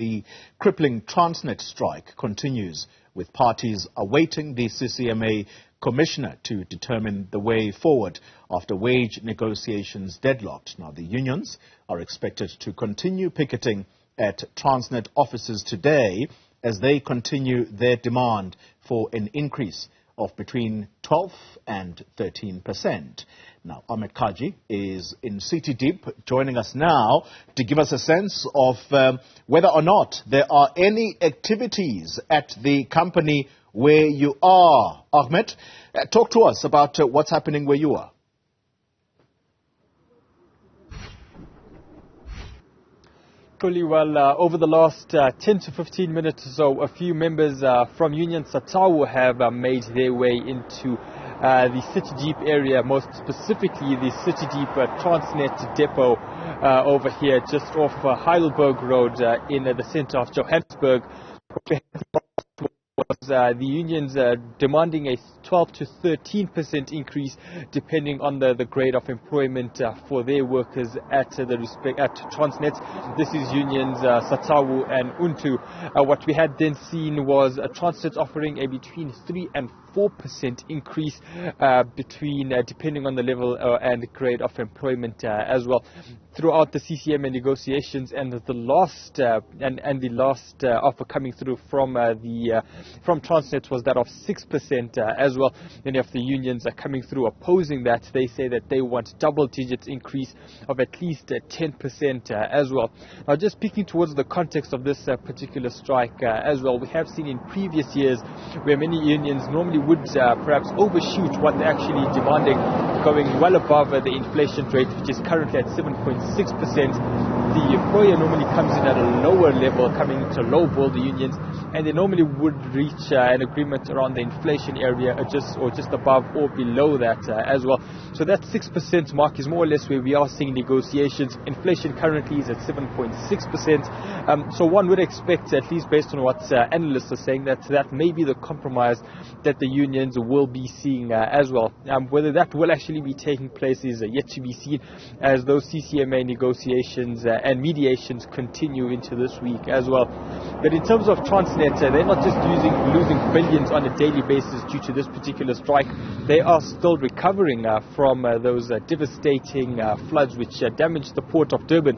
The Crippling Transnet strike continues, with parties awaiting the CCMA Commissioner to determine the way forward after wage negotiations deadlocked. Now, the unions are expected to continue picketing at Transnet offices today as they continue their demand for an increase of between 12 and 13%. Now, Ahmed Kajee is in City Deep, joining us now to give us a sense of whether or not there are any activities at the company where you are. Ahmed, talk to us about what's happening where you are. Fully well, over the last 10 to 15 minutes or so, a few members from Union Satawu have made their way into the City Deep area, most specifically the City Deep Transnet depot over here, just off Heidelberg Road in the center of Johannesburg. The unions demanding a 12 to 13% increase depending on the grade of employment for their workers at Transnet. This is unions Satawu and Untu. What we had then seen was Transnet offering a between 3 and 4% increase depending on the level and grade of employment as well. Throughout the CCMA negotiations, and the last offer coming through from Transnet was that of 6% as well. Many of the unions are coming through opposing that. They say that they want double-digit increase of at least 10% as well. Now, just speaking towards the context of this particular strike as well, we have seen in previous years where many unions normally would perhaps overshoot what they're actually demanding, going well above the inflation rate, which is currently at 7.6%. The employer normally comes in at a lower level, coming to lowball the unions, and they normally would reach an agreement around the inflation area, just above or below that as well. So that 6% mark is more or less where we are seeing negotiations. Inflation currently is at 7.6%. So one would expect, at least based on what analysts are saying, that may be the compromise that the unions will be seeing as well. Whether that will actually be taking place is yet to be seen, as those CCMA negotiations and mediations continue into this week as well. But in terms of Transnet, they're not just losing billions on a daily basis due to this particular strike. They are still recovering from those devastating floods which damaged the port of Durban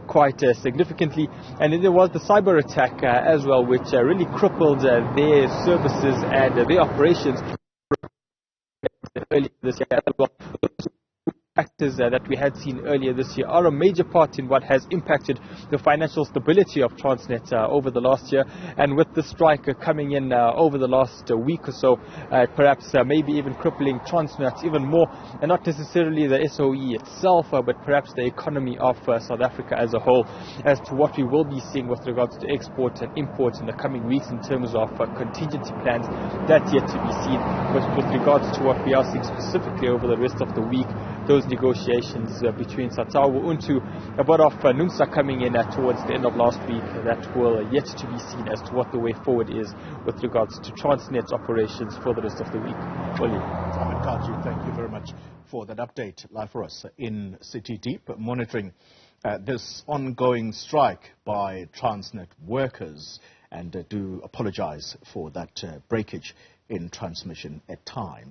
quite significantly. And then there was the cyber attack as well, which really crippled their services and their operations earlier this year as well. Factors that we had seen earlier this year are a major part in what has impacted the financial stability of Transnet over the last year, and with the strike coming in over the last week or so, perhaps maybe even crippling Transnet even more, and not necessarily the SOE itself, but perhaps the economy of South Africa as a whole, as to what we will be seeing with regards to export and import in the coming weeks in terms of contingency plans. That's yet to be seen. But with regards to what we are seeing specifically over the rest of the week, those negotiations between Satawu, Untu, a bit of NUMSA coming in towards the end of last week, that will yet to be seen as to what the way forward is with regards to Transnet's operations for the rest of the week. Ahmed Kajee, thank you very much for that update live for us in City Deep, monitoring this ongoing strike by Transnet workers, and do apologize for that breakage in transmission at times.